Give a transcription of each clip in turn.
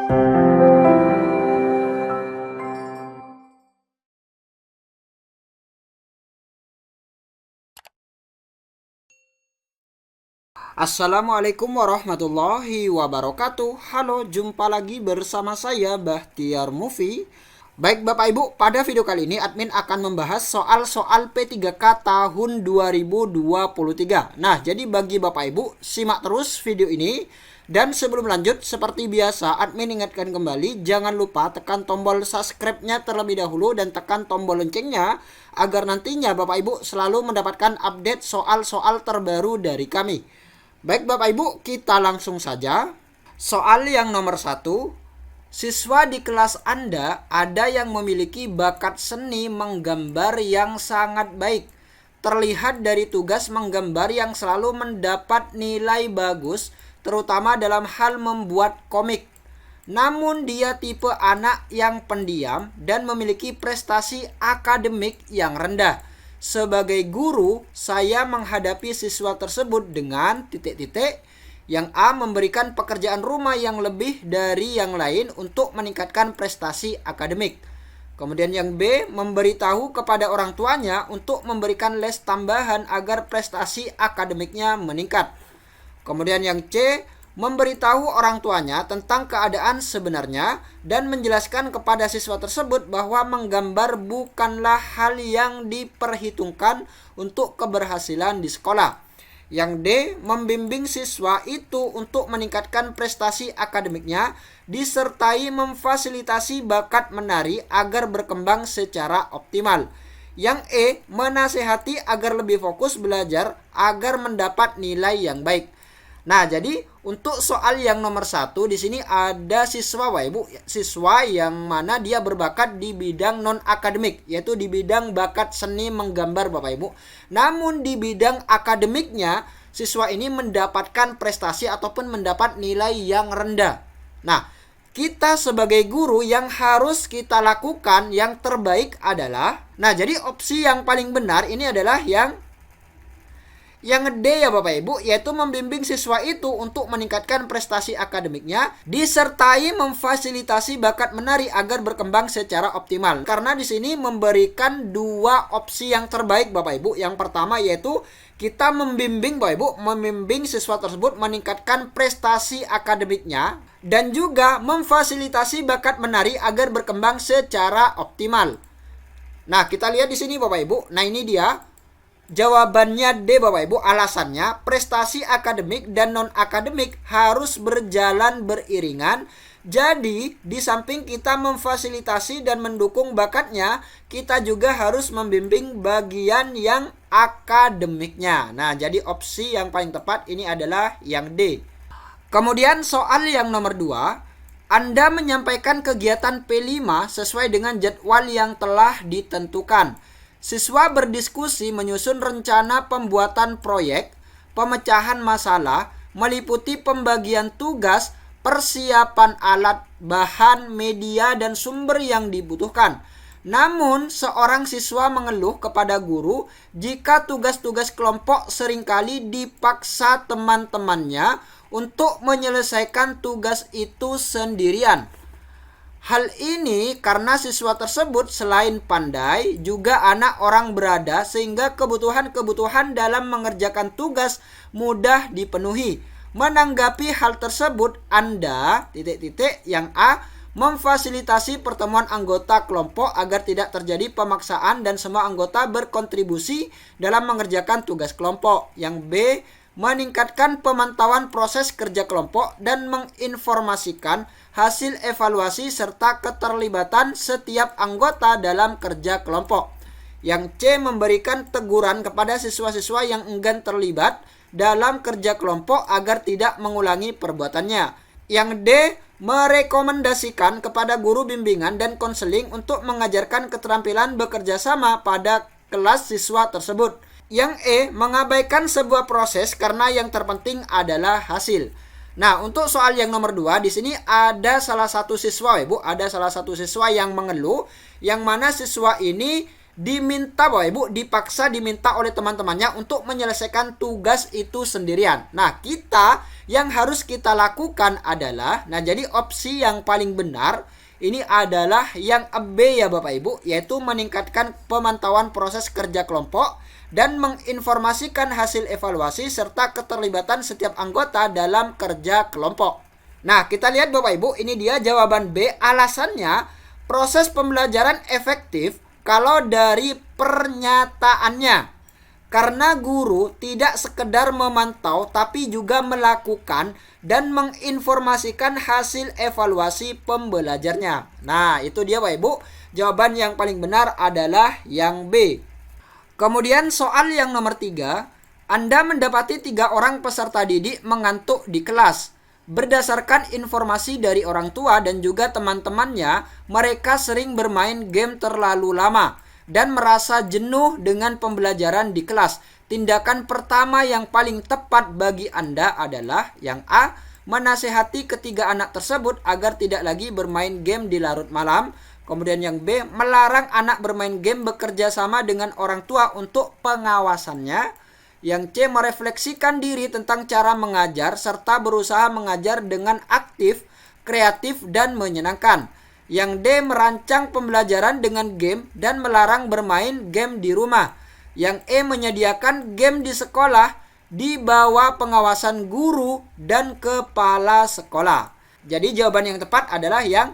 Assalamualaikum warahmatullahi wabarakatuh. Halo, jumpa lagi bersama saya Bahtiar Mufi. Baik Bapak Ibu, pada video kali ini admin akan membahas soal-soal P3K tahun 2023. Nah, jadi bagi Bapak Ibu, simak terus video ini. Dan sebelum lanjut, seperti biasa, admin ingatkan kembali, jangan lupa tekan tombol subscribe-nya terlebih dahulu dan tekan tombol loncengnya, agar nantinya Bapak Ibu selalu mendapatkan update soal-soal terbaru dari kami. Baik Bapak Ibu, kita langsung saja. Soal yang nomor 1. Siswa di kelas Anda ada yang memiliki bakat seni menggambar yang sangat baik. Terlihat dari tugas menggambar yang selalu mendapat nilai bagus, terutama dalam hal membuat komik. Namun dia tipe anak yang pendiam dan memiliki prestasi akademik yang rendah. Sebagai guru, saya menghadapi siswa tersebut dengan titik-titik. Yang A, memberikan pekerjaan rumah yang lebih dari yang lain untuk meningkatkan prestasi akademik. Kemudian yang B, memberitahu kepada orang tuanya untuk memberikan les tambahan agar prestasi akademiknya meningkat. Kemudian yang C, memberitahu orang tuanya tentang keadaan sebenarnya dan menjelaskan kepada siswa tersebut bahwa menggambar bukanlah hal yang diperhitungkan untuk keberhasilan di sekolah. Yang D, membimbing siswa itu untuk meningkatkan prestasi akademiknya disertai memfasilitasi bakat menari agar berkembang secara optimal. Yang E, menasehati agar lebih fokus belajar agar mendapat nilai yang baik. Nah, jadi untuk soal yang nomor 1 di sini ada siswa Bapak Ibu, siswa yang mana dia berbakat di bidang non akademik, yaitu di bidang bakat seni menggambar Bapak Ibu. Namun di bidang akademiknya siswa ini mendapatkan prestasi ataupun mendapat nilai yang rendah. Nah, kita sebagai guru yang harus kita lakukan yang terbaik adalah, nah jadi opsi yang paling benar ini adalah yang D ya Bapak Ibu, yaitu membimbing siswa itu untuk meningkatkan prestasi akademiknya disertai memfasilitasi bakat menari agar berkembang secara optimal. Karena di sini memberikan dua opsi yang terbaik Bapak Ibu. Yang pertama yaitu kita membimbing Bapak Ibu, membimbing siswa tersebut meningkatkan prestasi akademiknya dan juga memfasilitasi bakat menari agar berkembang secara optimal. Nah, kita lihat di sini Bapak Ibu. Nah, ini dia jawabannya D Bapak Ibu. Alasannya prestasi akademik dan non-akademik harus berjalan beriringan. Jadi di samping kita memfasilitasi dan mendukung bakatnya, kita juga harus membimbing bagian yang akademiknya. Nah, jadi opsi yang paling tepat ini adalah yang D. Kemudian soal yang nomor 2. Anda menyampaikan kegiatan P5 sesuai dengan jadwal yang telah ditentukan. Siswa berdiskusi menyusun rencana pembuatan proyek, pemecahan masalah, meliputi pembagian tugas, persiapan alat, bahan, media, dan sumber yang dibutuhkan. Namun, seorang siswa mengeluh kepada guru jika tugas-tugas kelompok seringkali dipaksa teman-temannya untuk menyelesaikan tugas itu sendirian. Hal ini karena siswa tersebut selain pandai juga anak orang berada sehingga kebutuhan-kebutuhan dalam mengerjakan tugas mudah dipenuhi. Menanggapi hal tersebut, Anda yang A, memfasilitasi pertemuan anggota kelompok agar tidak terjadi pemaksaan dan semua anggota berkontribusi dalam mengerjakan tugas kelompok. Yang B, meningkatkan pemantauan proses kerja kelompok dan menginformasikan hasil evaluasi serta keterlibatan setiap anggota dalam kerja kelompok. Yang C, memberikan teguran kepada siswa-siswa yang enggan terlibat dalam kerja kelompok agar tidak mengulangi perbuatannya. Yang D, merekomendasikan kepada guru bimbingan dan konseling untuk mengajarkan keterampilan bekerja sama pada kelas siswa tersebut. Yang E, mengabaikan sebuah proses karena yang terpenting adalah hasil. Nah, untuk soal yang nomor 2 di sini ada salah satu siswa Ibu, ada salah satu siswa yang mengeluh yang mana siswa ini dipaksa diminta oleh teman-temannya untuk menyelesaikan tugas itu sendirian. Nah, kita yang harus kita lakukan adalah, nah jadi opsi yang paling benar ini adalah yang B ya Bapak Ibu, yaitu meningkatkan pemantauan proses kerja kelompok dan menginformasikan hasil evaluasi serta keterlibatan setiap anggota dalam kerja kelompok. Nah, kita lihat Bapak Ibu, ini dia jawaban B. Alasannya, proses pembelajaran efektif kalau dari pernyataannya. Karena guru tidak sekedar memantau tapi juga melakukan dan menginformasikan hasil evaluasi pembelajarnya. Nah, itu dia Bapak Ibu. Jawaban yang paling benar adalah yang B. Kemudian soal yang nomor 3. Anda mendapati 3 orang peserta didik mengantuk di kelas. Berdasarkan informasi dari orang tua dan juga teman-temannya, mereka sering bermain game terlalu lama dan merasa jenuh dengan pembelajaran di kelas. Tindakan pertama yang paling tepat bagi Anda adalah yang A. Menasehati ketiga anak tersebut agar tidak lagi bermain game di larut malam. Kemudian yang B. Melarang anak bermain game bekerja sama dengan orang tua untuk pengawasannya. Yang C. Merefleksikan diri tentang cara mengajar serta berusaha mengajar dengan aktif, kreatif, dan menyenangkan. Yang D. Merancang pembelajaran dengan game dan melarang bermain game di rumah. Yang E. Menyediakan game di sekolah di bawah pengawasan guru dan kepala sekolah. Jadi jawaban yang tepat adalah yang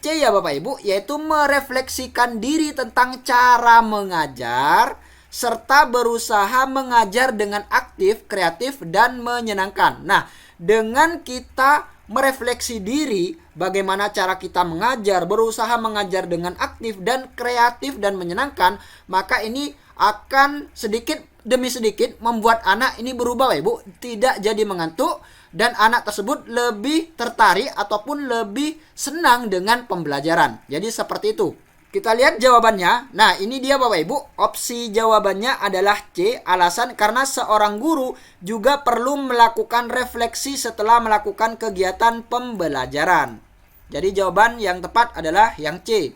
C ya Bapak Ibu, yaitu merefleksikan diri tentang cara mengajar serta berusaha mengajar dengan aktif, kreatif, dan menyenangkan. Nah, dengan kita merefleksi diri bagaimana cara kita mengajar, berusaha mengajar dengan aktif dan kreatif dan menyenangkan, maka ini akan sedikit demi sedikit membuat anak ini berubah Ibu, tidak jadi mengantuk dan anak tersebut lebih tertarik ataupun lebih senang dengan pembelajaran. Jadi seperti itu. Kita lihat jawabannya. Nah, ini dia Bapak Ibu. Opsi jawabannya adalah C. Alasan karena seorang guru juga perlu melakukan refleksi setelah melakukan kegiatan pembelajaran. Jadi jawaban yang tepat adalah yang C.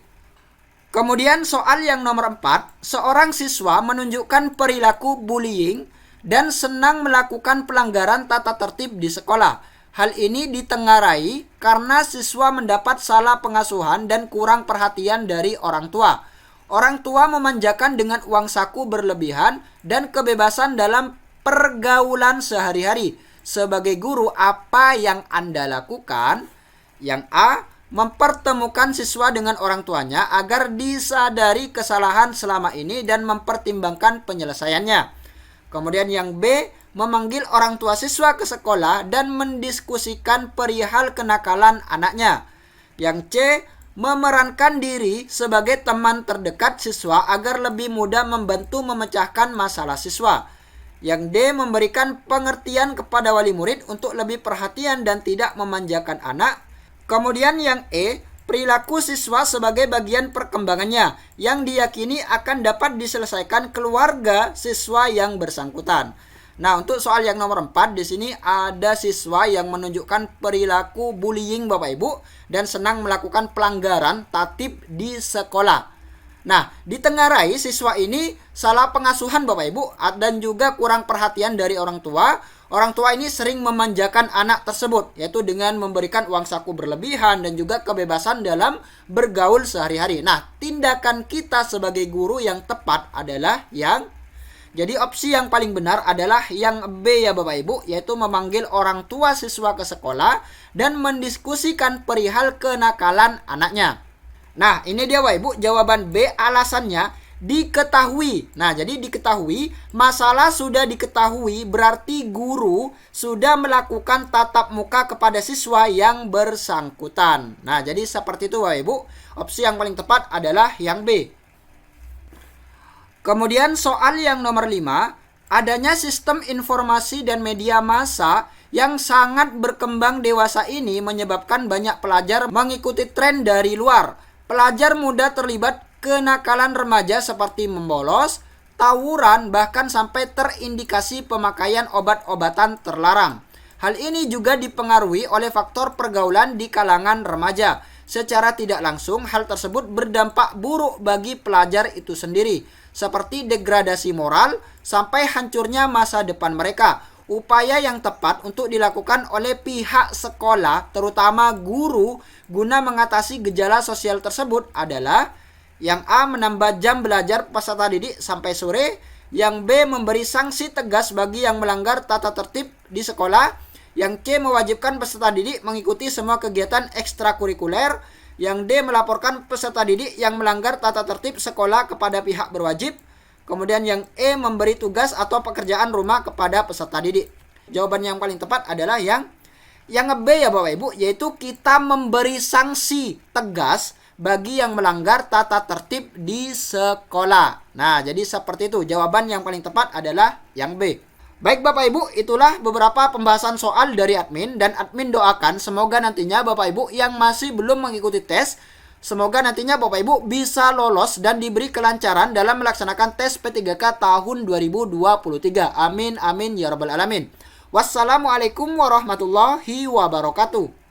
Kemudian soal yang nomor 4. Seorang siswa menunjukkan perilaku bullying dan senang melakukan pelanggaran tata tertib di sekolah. Hal ini ditengarai karena siswa mendapat salah pengasuhan dan kurang perhatian dari orang tua. Orang tua memanjakan dengan uang saku berlebihan dan kebebasan dalam pergaulan sehari-hari. Sebagai guru, apa yang Anda lakukan? Yang A. Mempertemukan siswa dengan orang tuanya agar disadari kesalahan selama ini dan mempertimbangkan penyelesaiannya. Kemudian yang B. Memanggil orang tua siswa ke sekolah dan mendiskusikan perihal kenakalan anaknya. Yang C. Memerankan diri sebagai teman terdekat siswa agar lebih mudah membantu memecahkan masalah siswa. Yang D. Memberikan pengertian kepada wali murid untuk lebih perhatian dan tidak memanjakan anak. Kemudian yang E. Perilaku siswa sebagai bagian perkembangannya yang diyakini akan dapat diselesaikan keluarga siswa yang bersangkutan. Nah, untuk soal yang nomor 4 di sini ada siswa yang menunjukkan perilaku bullying Bapak Ibu dan senang melakukan pelanggaran tatib di sekolah. Nah, ditengarai siswa ini salah pengasuhan Bapak Ibu dan juga kurang perhatian dari orang tua. Orang tua ini sering memanjakan anak tersebut, yaitu dengan memberikan uang saku berlebihan dan juga kebebasan dalam bergaul sehari-hari. Nah, tindakan kita sebagai guru yang tepat adalah jadi opsi yang paling benar adalah yang B ya Bapak Ibu, yaitu memanggil orang tua siswa ke sekolah dan mendiskusikan perihal kenakalan anaknya. Nah, ini dia Bapak Ibu, jawaban B. Alasannya diketahui. Nah, jadi diketahui, masalah sudah diketahui berarti guru sudah melakukan tatap muka kepada siswa yang bersangkutan. Nah, jadi seperti itu Bapak Ibu. Opsi yang paling tepat adalah yang B. Kemudian soal yang nomor 5, adanya sistem informasi dan media massa yang sangat berkembang dewasa ini menyebabkan banyak pelajar mengikuti tren dari luar. Pelajar muda terlibat kenakalan remaja seperti membolos, tawuran, bahkan sampai terindikasi pemakaian obat-obatan terlarang. Hal ini juga dipengaruhi oleh faktor pergaulan di kalangan remaja. secara tidak langsung hal tersebut berdampak buruk bagi pelajar itu sendiri, seperti degradasi moral sampai hancurnya masa depan mereka. Upaya yang tepat untuk dilakukan oleh pihak sekolah, terutama guru, guna mengatasi gejala sosial tersebut adalah yang A. menambah jam belajar peserta didik sampai sore, yang B. memberi sanksi tegas bagi yang melanggar tata tertib di sekolah, yang C. mewajibkan peserta didik mengikuti semua kegiatan ekstrakurikuler, yang D. melaporkan peserta didik yang melanggar tata tertib sekolah kepada pihak berwajib, kemudian yang E. memberi tugas atau pekerjaan rumah kepada peserta didik. Jawaban yang paling tepat adalah yang B ya Bapak Ibu, yaitu kita memberi sanksi tegas bagi yang melanggar tata tertib di sekolah. Nah, jadi seperti itu. Jawaban yang paling tepat adalah yang B. Baik Bapak Ibu, itulah beberapa pembahasan soal dari admin, dan admin doakan semoga nantinya Bapak Ibu yang masih belum mengikuti tes, semoga nantinya Bapak Ibu bisa lolos dan diberi kelancaran dalam melaksanakan tes P3K tahun 2023. Amin amin ya rabbal alamin. Wassalamualaikum warahmatullahi wabarakatuh.